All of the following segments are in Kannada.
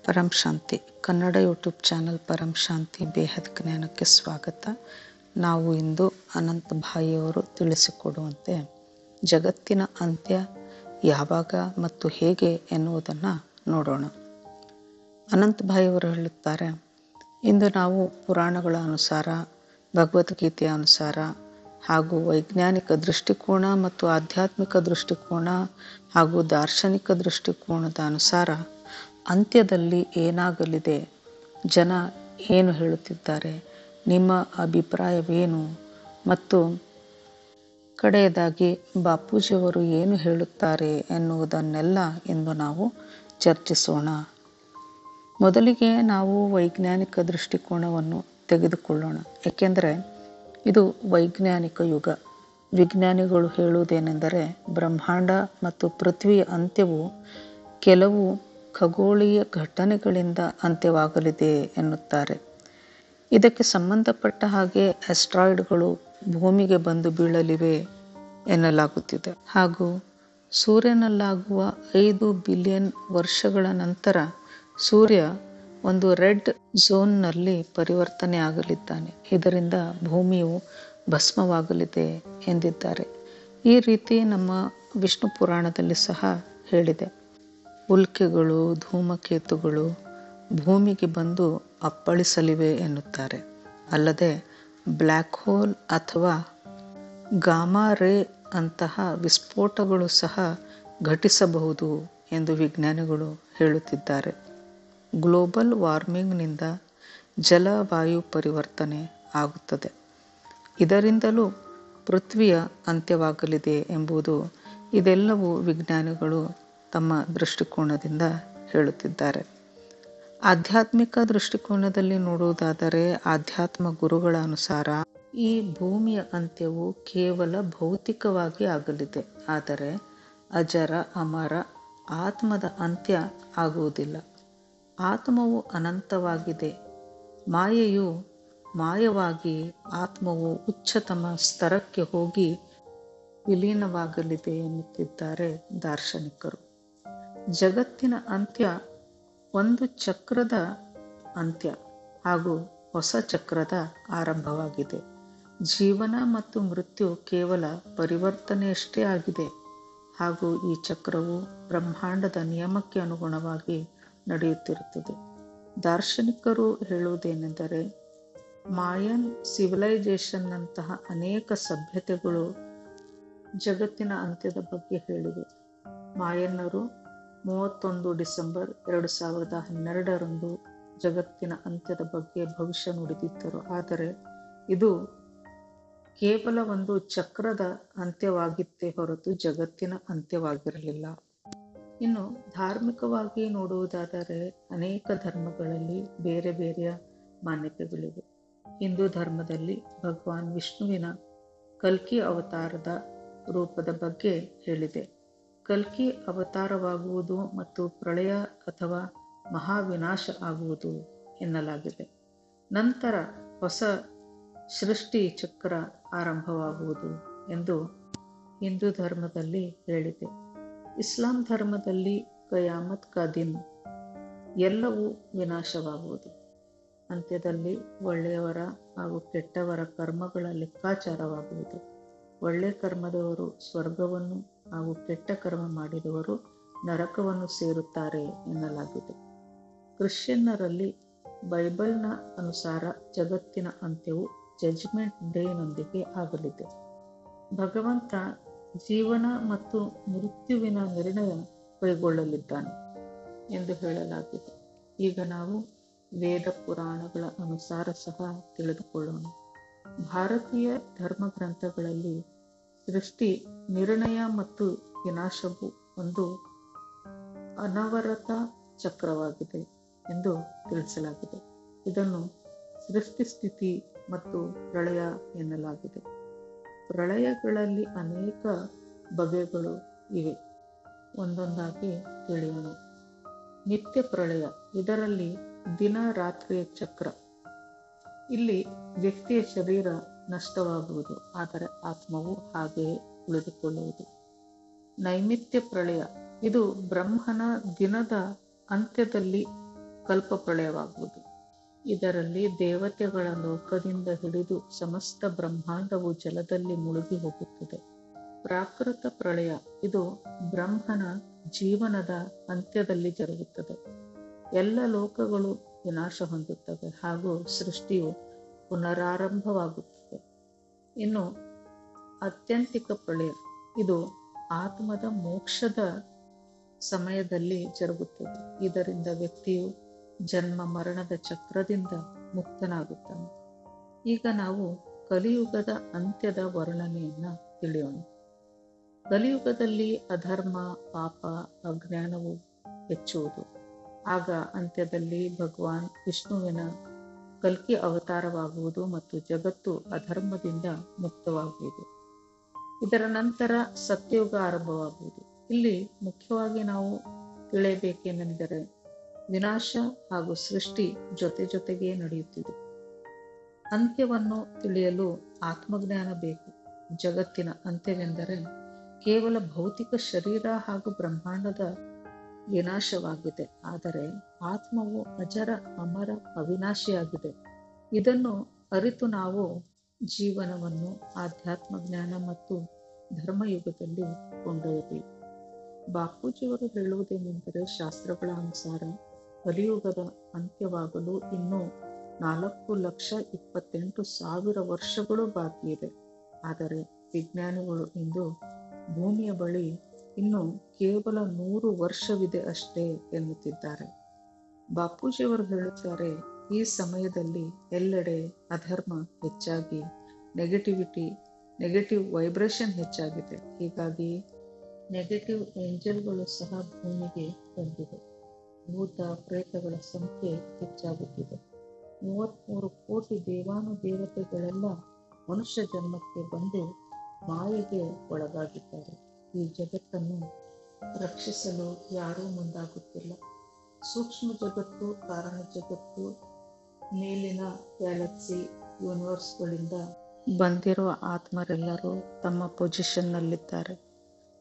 ಪರಂ ಶಾಂತಿ ಕನ್ನಡ ಯೂಟ್ಯೂಬ್ ಚಾನಲ್ ಪರಂ ಶಾಂತಿ ಬೇಹದ್ ಜ್ಞಾನಕ್ಕೆ ಸ್ವಾಗತ. ನಾವು ಇಂದು ಅನಂತ್ ಭಾಯಿಯವರು ತಿಳಿಸಿಕೊಡುವಂತೆ ಜಗತ್ತಿನ ಅಂತ್ಯ ಯಾವಾಗ ಮತ್ತು ಹೇಗೆ ಎನ್ನುವುದನ್ನು ನೋಡೋಣ. ಅನಂತ್ ಭಾಯಿಯವರು ಹೇಳುತ್ತಾರೆ, ಇಂದು ನಾವು ಪುರಾಣಗಳ ಅನುಸಾರ, ಭಗವದ್ಗೀತೆಯ ಅನುಸಾರ ಹಾಗೂ ವೈಜ್ಞಾನಿಕ ದೃಷ್ಟಿಕೋನ ಮತ್ತು ಆಧ್ಯಾತ್ಮಿಕ ದೃಷ್ಟಿಕೋನ ಹಾಗೂ ದಾರ್ಶನಿಕ ದೃಷ್ಟಿಕೋನದ ಅನುಸಾರ ಅಂತ್ಯದಲ್ಲಿ ಏನಾಗಲಿದೆ, ಜನ ಏನು ಹೇಳುತ್ತಿದ್ದಾರೆ, ನಿಮ್ಮ ಅಭಿಪ್ರಾಯವೇನು ಮತ್ತು ಕಡೆಯದಾಗಿ ಬಾಪೂಜಿಯವರು ಏನು ಹೇಳುತ್ತಾರೆ ಎನ್ನುವುದನ್ನೆಲ್ಲ ಇಂದು ನಾವು ಚರ್ಚಿಸೋಣ. ಮೊದಲಿಗೆ ನಾವು ವೈಜ್ಞಾನಿಕ ದೃಷ್ಟಿಕೋನವನ್ನು ತೆಗೆದುಕೊಳ್ಳೋಣ, ಏಕೆಂದರೆ ಇದು ವೈಜ್ಞಾನಿಕ ಯುಗ. ವಿಜ್ಞಾನಿಗಳು ಹೇಳುವುದೇನೆಂದರೆ ಬ್ರಹ್ಮಾಂಡ ಮತ್ತು ಪೃಥ್ವಿಯ ಅಂತ್ಯವು ಕೆಲವು ಖಗೋಳೀಯ ಘಟನೆಗಳಿಂದ ಅಂತ್ಯವಾಗಲಿದೆ ಎನ್ನುತ್ತಾರೆ. ಇದಕ್ಕೆ ಸಂಬಂಧಪಟ್ಟ ಹಾಗೆ ಆಸ್ಟ್ರಾಯ್ಡ್ಗಳು ಭೂಮಿಗೆ ಬಂದು ಬೀಳಲಿವೆ ಎನ್ನಲಾಗುತ್ತಿದೆ ಹಾಗೂ ಸೂರ್ಯನಲ್ಲಾಗುವ 5 ಬಿಲಿಯನ್ ವರ್ಷಗಳ ನಂತರ ಸೂರ್ಯ ಒಂದು ರೆಡ್ ಝೋನ್ನಲ್ಲಿ ಪರಿವರ್ತನೆ ಆಗಲಿದ್ದಾನೆ. ಇದರಿಂದ ಭೂಮಿಯು ಭಸ್ಮವಾಗಲಿದೆ ಎಂದಿದ್ದಾರೆ. ಈ ರೀತಿ ನಮ್ಮ ವಿಷ್ಣು ಪುರಾಣದಲ್ಲಿ ಸಹ ಹೇಳಿದೆ. ಉಲ್ಕೆಗಳು, ಧೂಮಕೇತುಗಳು ಭೂಮಿಗೆ ಬಂದು ಅಪ್ಪಳಿಸಲಿವೆ ಎನ್ನುತ್ತಾರೆ. ಅಲ್ಲದೆ ಬ್ಲ್ಯಾಕ್ ಹೋಲ್ ಅಥವಾ ಗಾಮಾ ರೇ ಅಂತಹ ವಿಸ್ಫೋಟಗಳು ಸಹ ಘಟಿಸಬಹುದು ಎಂದು ವಿಜ್ಞಾನಿಗಳು ಹೇಳುತ್ತಿದ್ದಾರೆ. ಗ್ಲೋಬಲ್ ವಾರ್ಮಿಂಗ್ನಿಂದ ಜಲವಾಯು ಪರಿವರ್ತನೆ ಆಗುತ್ತದೆ. ಇದರಿಂದಲೂ ಪೃಥ್ವಿಯ ಅಂತ್ಯವಾಗಲಿದೆ ಎಂಬುದು ಇದೆಲ್ಲವೂ ವಿಜ್ಞಾನಿಗಳು ತಮ್ಮ ದೃಷ್ಟಿಕೋನದಿಂದ ಹೇಳುತ್ತಿದ್ದಾರೆ. ಆಧ್ಯಾತ್ಮಿಕ ದೃಷ್ಟಿಕೋನದಲ್ಲಿ ನೋಡುವುದಾದರೆ ಆಧ್ಯಾತ್ಮ ಗುರುಗಳ ಅನುಸಾರ ಈ ಭೂಮಿಯ ಅಂತ್ಯವು ಕೇವಲ ಭೌತಿಕವಾಗಿ ಆಗಲಿದೆ, ಆದರೆ ಅಜರ ಅಮರ ಆತ್ಮದ ಅಂತ್ಯ ಆಗುವುದಿಲ್ಲ. ಆತ್ಮವು ಅನಂತವಾಗಿದೆ. ಮಾಯೆಯು ಮಾಯವಾಗಿ ಆತ್ಮವು ಉಚ್ಚತಮ ಸ್ತರಕ್ಕೆ ಹೋಗಿ ವಿಲೀನವಾಗಲಿದೆ ಎನ್ನುತ್ತಿದ್ದಾರೆ ದಾರ್ಶನಿಕರು. ಜಗತ್ತಿನ ಅಂತ್ಯ ಒಂದು ಚಕ್ರದ ಅಂತ್ಯ ಹಾಗೂ ಹೊಸ ಚಕ್ರದ ಆರಂಭವಾಗಿದೆ. ಜೀವನ ಮತ್ತು ಮೃತ್ಯು ಕೇವಲ ಪರಿವರ್ತನೆಯಷ್ಟೇ ಆಗಿದೆ ಹಾಗೂ ಈ ಚಕ್ರವು ಬ್ರಹ್ಮಾಂಡದ ನಿಯಮಕ್ಕೆ ಅನುಗುಣವಾಗಿ ನಡೆಯುತ್ತಿರುತ್ತದೆ. ದಾರ್ಶನಿಕರು ಹೇಳುವುದೇನೆಂದರೆ ಮಾಯನ್ ಸಿವಿಲೈಸೇಷನ್ನಂತಹ ಅನೇಕ ಸಭ್ಯತೆಗಳು ಜಗತ್ತಿನ ಅಂತ್ಯದ ಬಗ್ಗೆ ಹೇಳಿವೆ. ಮಾಯನ್ನರು 31 ಡಿಸೆಂಬರ್ 2012 ಜಗತ್ತಿನ ಅಂತ್ಯದ ಬಗ್ಗೆ ಭವಿಷ್ಯ ನುಡಿದಿದ್ದರು. ಆದರೆ ಇದು ಕೇವಲ ಒಂದು ಚಕ್ರದ ಅಂತ್ಯವಾಗಿತ್ತೇ ಹೊರತು ಜಗತ್ತಿನ ಅಂತ್ಯವಾಗಿರಲಿಲ್ಲ. ಇನ್ನು ಧಾರ್ಮಿಕವಾಗಿ ನೋಡುವುದಾದರೆ ಅನೇಕ ಧರ್ಮಗಳಲ್ಲಿ ಬೇರೆ ಬೇರೆಯ ಮಾನ್ಯತೆಗಳಿವೆ. ಹಿಂದೂ ಧರ್ಮದಲ್ಲಿ ಭಗವಾನ್ ವಿಷ್ಣುವಿನ ಕಲ್ಕಿ ಅವತಾರದ ರೂಪದ ಬಗ್ಗೆ ಹೇಳಿದೆ. ಕಲ್ಕಿ ಅವತಾರವಾಗುವುದು ಮತ್ತು ಪ್ರಳಯ ಅಥವಾ ಮಹಾವಿನಾಶ ಆಗುವುದು ಎನ್ನಲಾಗಿದೆ. ನಂತರ ಹೊಸ ಸೃಷ್ಟಿ ಚಕ್ರ ಆರಂಭವಾಗುವುದು ಎಂದು ಹಿಂದೂ ಧರ್ಮದಲ್ಲಿ ಹೇಳಿದೆ. ಇಸ್ಲಾಂ ಧರ್ಮದಲ್ಲಿ ಕಯಾಮತ್ ಕಾ ದಿನ್, ಎಲ್ಲವೂ ವಿನಾಶವಾಗುವುದು. ಅಂತ್ಯದಲ್ಲಿ ಒಳ್ಳೆಯವರ ಹಾಗೂ ಕೆಟ್ಟವರ ಕರ್ಮಗಳ ಲೆಕ್ಕಾಚಾರವಾಗುವುದು. ಒಳ್ಳೆ ಕರ್ಮದವರು ಸ್ವರ್ಗವನ್ನು ಹಾಗೂ ಕೆಟ್ಟ ಕರ್ಮ ಮಾಡಿದವರು ನರಕವನ್ನು ಸೇರುತ್ತಾರೆ ಎನ್ನಲಾಗಿದೆ. ಕ್ರಿಶ್ಚಿಯನ್ನರಲ್ಲಿ ಬೈಬಲ್ನ ಅನುಸಾರ ಜಗತ್ತಿನ ಅಂತ್ಯವು ಜಡ್ಜ್ಮೆಂಟ್ ಡೇನೊಂದಿಗೆ ಆಗಲಿದೆ. ಭಗವಂತ ಜೀವನ ಮತ್ತು ಮೃತ್ಯುವಿನ ನಿರ್ಣಯ ಕೈಗೊಳ್ಳಲಿದ್ದಾನೆ ಎಂದು ಹೇಳಲಾಗಿದೆ. ಈಗ ನಾವು ವೇದ ಪುರಾಣಗಳ ಅನುಸಾರ ಸಹ ತಿಳಿದುಕೊಳ್ಳೋಣ. ಭಾರತೀಯ ಧರ್ಮ ಗ್ರಂಥಗಳಲ್ಲಿ ಸೃಷ್ಟಿ ನಿರ್ಣಯ ಮತ್ತು ವಿನಾಶವು ಒಂದು ಅನವರತ ಚಕ್ರವಾಗಿದೆ ಎಂದು ತಿಳಿಸಲಾಗಿದೆ. ಇದನ್ನು ಸೃಷ್ಟಿ, ಸ್ಥಿತಿ ಮತ್ತು ಪ್ರಳಯ ಎನ್ನಲಾಗಿದೆ. ಪ್ರಳಯಗಳಲ್ಲಿ ಅನೇಕ ಬಗೆಗಳು ಇವೆ. ಒಂದೊಂದಾಗಿ ತಿಳಿಯೋಣ. ನಿತ್ಯ ಪ್ರಳಯ, ಇದರಲ್ಲಿ ದಿನ ರಾತ್ರಿಯ ಚಕ್ರ. ಇಲ್ಲಿ ವ್ಯಕ್ತಿಯ ಶರೀರ ನಷ್ಟವಾಗುವುದು, ಆದರೆ ಆತ್ಮವು ಹಾಗೆಯೇ ಉಳಿದುಕೊಳ್ಳುವುದು. ನೈಮಿತ್ಯ ಪ್ರಳಯ, ಇದು ಬ್ರಹ್ಮನ ದಿನದ ಅಂತ್ಯದಲ್ಲಿ ಕಲ್ಪಪ್ರಳಯವಾಗುವುದು. ಇದರಲ್ಲಿ ದೇವತೆಗಳ ಲೋಕದಿಂದ ಹಿಡಿದು ಸಮಸ್ತ ಬ್ರಹ್ಮಾಂಡವು ಜಲದಲ್ಲಿ ಮುಳುಗಿ ಹೋಗುತ್ತದೆ. ಪ್ರಾಕೃತ ಪ್ರಳಯ ಇದು ಬ್ರಹ್ಮನ ಜೀವನದ ಅಂತ್ಯದಲ್ಲಿ ಜರುಗುತ್ತದೆ. ಎಲ್ಲ ಲೋಕಗಳು ವಿನಾಶ ಹೊಂದುತ್ತವೆ ಹಾಗೂ ಸೃಷ್ಟಿಯು ಪುನರಾರಂಭವಾಗುತ್ತದೆ. ಇನ್ನು ಆತ್ಯಂತಿಕ ಪ್ರಳಯ ಇದು ಆತ್ಮದ ಮೋಕ್ಷದ ಸಮಯದಲ್ಲಿ ಜರುಗುತ್ತದೆ. ಇದರಿಂದ ವ್ಯಕ್ತಿಯು ಜನ್ಮ ಮರಣದ ಚಕ್ರದಿಂದ ಮುಕ್ತನಾಗುತ್ತಾನೆ. ಈಗ ನಾವು ಕಲಿಯುಗದ ಅಂತ್ಯದ ವರ್ಣನೆಯನ್ನ ತಿಳಿಯೋಣ. ಕಲಿಯುಗದಲ್ಲಿ ಅಧರ್ಮ, ಪಾಪ, ಅಜ್ಞಾನವು ಹೆಚ್ಚುವುದು. ಆಗ ಅಂತ್ಯದಲ್ಲಿ ಭಗವಾನ್ ವಿಷ್ಣುವಿನ ಕಲ್ಕಿ ಅವತಾರವಾಗುವುದು ಮತ್ತು ಜಗತ್ತು ಅಧರ್ಮದಿಂದ ಮುಕ್ತವಾಗುವುದು. ಇದರ ನಂತರ ಸತ್ಯಯುಗ ಆರಂಭವಾಗುವುದು. ಇಲ್ಲಿ ಮುಖ್ಯವಾಗಿ ನಾವು ತಿಳಿಯಬೇಕೇನೆಂದರೆ ವಿನಾಶ ಹಾಗೂ ಸೃಷ್ಟಿ ಜೊತೆ ಜೊತೆಗೇ ನಡೆಯುತ್ತಿದೆ. ಅಂತ್ಯವನ್ನು ತಿಳಿಯಲು ಆತ್ಮಜ್ಞಾನ ಬೇಕು. ಜಗತ್ತಿನ ಅಂತ್ಯವೆಂದರೆ ಕೇವಲ ಭೌತಿಕ ಶರೀರ ಹಾಗೂ ಬ್ರಹ್ಮಾಂಡದ ವಿನಾಶವಾಗಿದೆ. ಆದರೆ ಆತ್ಮವು ಅಜರ, ಅಮರ, ಅವಿನಾಶಿಯಾಗಿದೆ. ಇದನ್ನು ಅರಿತು ನಾವು ಜೀವನವನ್ನು ಆಧ್ಯಾತ್ಮ ಜ್ಞಾನ ಮತ್ತು ಧರ್ಮಯುಗದಲ್ಲಿ ಕೊಂಡೊಯ್ಯಬೇಕು. ಬಾಪೂಜಿಯವರು ಹೇಳುವುದೇನೆಂದರೆ, ಶಾಸ್ತ್ರಗಳ ಅನುಸಾರ ಕಲಿಯುಗದ ಅಂತ್ಯವಾಗಲು ಇನ್ನೂ 4,28,000 ವರ್ಷಗಳು ಬಾಕಿ ಇದೆ. ಆದರೆ ವಿಜ್ಞಾನಿಗಳು ಇಂದು ಭೂಮಿಯ ಬಳಿ ಇನ್ನು ಕೇವಲ 100 ವರ್ಷವಿದೆ ಅಷ್ಟೇ ಎನ್ನುತ್ತಿದ್ದಾರೆ. ಬಾಪೂಜಿಯವರು ಹೇಳುತ್ತಾರೆ, ಈ ಸಮಯದಲ್ಲಿ ಎಲ್ಲೆಡೆ ಅಧರ್ಮ ಹೆಚ್ಚಾಗಿ ನೆಗೆಟಿವ್ ವೈಬ್ರೇಷನ್ ಹೆಚ್ಚಾಗಿದೆ. ಹೀಗಾಗಿ ನೆಗೆಟಿವ್ ಏಂಜಲ್ಗಳು ಸಹ ಭೂಮಿಗೆ ಬಂದಿವೆ. ಭೂತ ಪ್ರೇತಗಳ ಸಂಖ್ಯೆ ಹೆಚ್ಚಾಗುತ್ತಿದೆ. 33 ಕೋಟಿ ದೇವಾನುದೇವತೆಗಳೆಲ್ಲ ಮನುಷ್ಯ ಜನ್ಮಕ್ಕೆ ಬಂದು ಮಾಯೆಗೆ ಒಳಗಾಗಿದ್ದಾರೆ. ಈ ಜಗತ್ತನ್ನು ರಕ್ಷಿಸಲು ಯಾರೂ ಮುಂದಾಗುತ್ತಿಲ್ಲ. ಸೂಕ್ಷ್ಮ ಜಗತ್ತು, ಕಾರಣ ಜಗತ್ತು, ಮೇಲಿನ ಗ್ಯಾಲಕ್ಸಿ, ಯೂನಿವರ್ಸ್ಗಳಿಂದ ಬಂದಿರುವ ಆತ್ಮರೆಲ್ಲರೂ ತಮ್ಮ ಪೊಸಿಷನ್ನಲ್ಲಿದ್ದಾರೆ.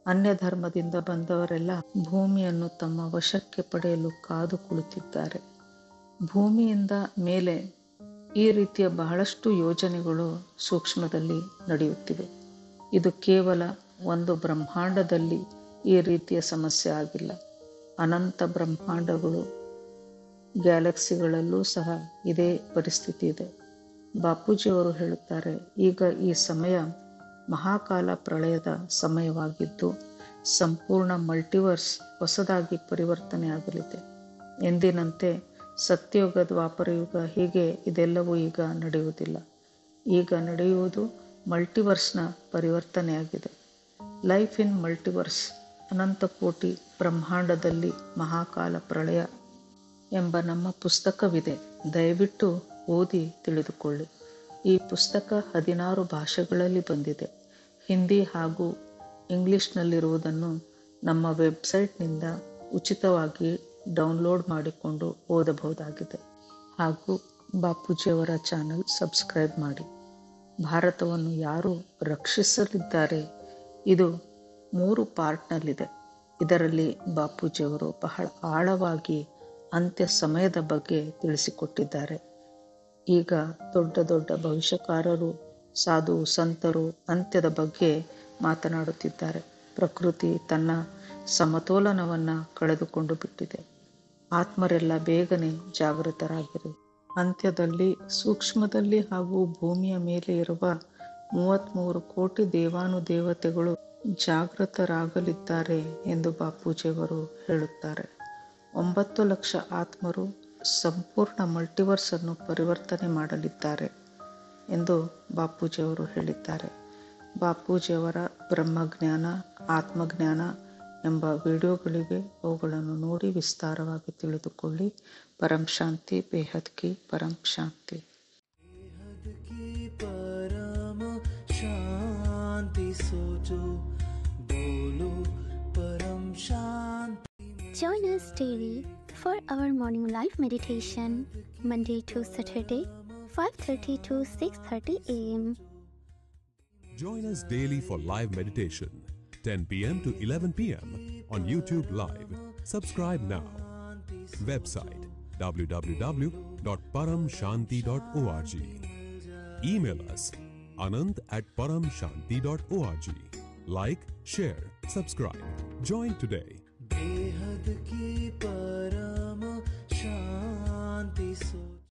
ಅನ್ಯ ಧರ್ಮದಿಂದ ಬಂದವರೆಲ್ಲ ಭೂಮಿಯನ್ನು ತಮ್ಮ ವಶಕ್ಕೆ ಪಡೆಯಲು ಕಾದು ಕುಳಿತಿದ್ದಾರೆ. ಭೂಮಿಯಿಂದ ಮೇಲೆ ಈ ರೀತಿಯ ಬಹಳಷ್ಟು ಯೋಜನೆಗಳು ಸೂಕ್ಷ್ಮದಲ್ಲಿ ನಡೆಯುತ್ತಿವೆ. ಇದು ಕೇವಲ ಒಂದು ಬ್ರಹ್ಮಾಂಡದಲ್ಲಿ ಈ ರೀತಿಯ ಸಮಸ್ಯೆ ಆಗಿಲ್ಲ. ಅನಂತ ಬ್ರಹ್ಮಾಂಡಗಳು, ಗ್ಯಾಲಕ್ಸಿಗಳಲ್ಲೂ ಸಹ ಇದೇ ಪರಿಸ್ಥಿತಿ ಇದೆ. ಬಾಪೂಜಿಯವರು ಹೇಳುತ್ತಾರೆ, ಈಗ ಈ ಸಮಯ ಮಹಾಕಾಲ ಪ್ರಳಯದ ಸಮಯವಾಗಿದ್ದು ಸಂಪೂರ್ಣ ಮಲ್ಟಿವರ್ಸ್ ಹೊಸದಾಗಿ ಪರಿವರ್ತನೆಯಾಗಲಿದೆ. ಎಂದಿನಂತೆ ಸತ್ಯಯುಗ, ದ್ವಾಪರಯುಗ ಹೀಗೆ ಇದೆಲ್ಲವೂ ಈಗ ನಡೆಯುವುದಿಲ್ಲ. ಈಗ ನಡೆಯುವುದು ಮಲ್ಟಿವರ್ಸ್ನ ಪರಿವರ್ತನೆಯಾಗಿದೆ. ಲೈಫ್ ಇನ್ ಮಲ್ಟಿವರ್ಸ್, ಅನಂತ ಕೋಟಿ ಬ್ರಹ್ಮಾಂಡದಲ್ಲಿ ಮಹಾಕಾಲ ಪ್ರಳಯ ಎಂಬ ನಮ್ಮ ಪುಸ್ತಕವಿದೆ. ದಯವಿಟ್ಟು ಓದಿ ತಿಳಿದುಕೊಳ್ಳಿ. ಈ ಪುಸ್ತಕ 16 ಭಾಷೆಗಳಲ್ಲಿ ಬಂದಿದೆ. ಹಿಂದಿ ಹಾಗೂ ಇಂಗ್ಲಿಷ್ನಲ್ಲಿರುವುದನ್ನು ನಮ್ಮ ವೆಬ್ಸೈಟ್ನಿಂದ ಉಚಿತವಾಗಿ ಡೌನ್ಲೋಡ್ ಮಾಡಿಕೊಂಡು ಓದಬಹುದಾಗಿದೆ. ಹಾಗೂ ಬಾಪೂಜಿಯವರ ಚಾನಲ್ ಸಬ್ಸ್ಕ್ರೈಬ್ ಮಾಡಿ. ಭಾರತವನ್ನು ಯಾರು ರಕ್ಷಿಸಲಿದ್ದಾರೆ? ಇದು 3 ಪಾರ್ಟ್ನಲ್ಲಿದೆ. ಇದರಲ್ಲಿ ಬಾಪೂಜಿಯವರು ಬಹಳ ಆಳವಾಗಿ ಅಂತ್ಯ ಸಮಯದ ಬಗ್ಗೆ ತಿಳಿಸಿಕೊಟ್ಟಿದ್ದಾರೆ. ಈಗ ದೊಡ್ಡ ದೊಡ್ಡ ಭವಿಷ್ಯಕಾರರು, ಸಾಧು ಸಂತರು ಅಂತ್ಯದ ಬಗ್ಗೆ ಮಾತನಾಡುತ್ತಿದ್ದಾರೆ. ಪ್ರಕೃತಿ ತನ್ನ ಸಮತೋಲನವನ್ನು ಕಳೆದುಕೊಂಡು ಬಿಟ್ಟಿದೆ. ಆತ್ಮರೆಲ್ಲ ಬೇಗನೆ ಜಾಗೃತರಾಗಿರಿ. ಅಂತ್ಯದಲ್ಲಿ ಸೂಕ್ಷ್ಮದಲ್ಲಿ ಹಾಗೂ ಭೂಮಿಯ ಮೇಲೆ ಇರುವ 33 ಕೋಟಿ ದೇವಾನುದೇವತೆಗಳು ಜಾಗೃತರಾಗಲಿದ್ದಾರೆ ಎಂದು ಬಾಪೂಜಿಯವರು ಹೇಳುತ್ತಾರೆ. 9 ಲಕ್ಷ ಆತ್ಮರು ಸಂಪೂರ್ಣ ಮಲ್ಟಿವರ್ಸ್ ಅನ್ನು ಪರಿವರ್ತನೆ ಮಾಡಲಿದ್ದಾರೆ ಎಂದು ಬಾಪೂಜಿಯವರು ಹೇಳಿದ್ದಾರೆ. ಬಾಪೂಜಿಯವರ ಬ್ರಹ್ಮಜ್ಞಾನ, ಆತ್ಮಜ್ಞಾನ ಎಂಬ ವಿಡಿಯೋಗಳಿವೆ. ಅವುಗಳನ್ನು ನೋಡಿ ವಿಸ್ತಾರವಾಗಿ ತಿಳಿದುಕೊಳ್ಳಿ. ಪರಂ ಶಾಂತಿ, ಬೇಹದ್ ಕಿ ಪರಂ ಶಾಂತಿ. Join us daily for our morning live meditation, Monday to Saturday, 5:30 to 6:30 a.m. Join us daily for live meditation, 10 p.m. to 11 p.m. on YouTube Live. Subscribe now. Website www.paramshanti.org. Email us anand@paramshanti.org. Like, share, subscribe. Join today.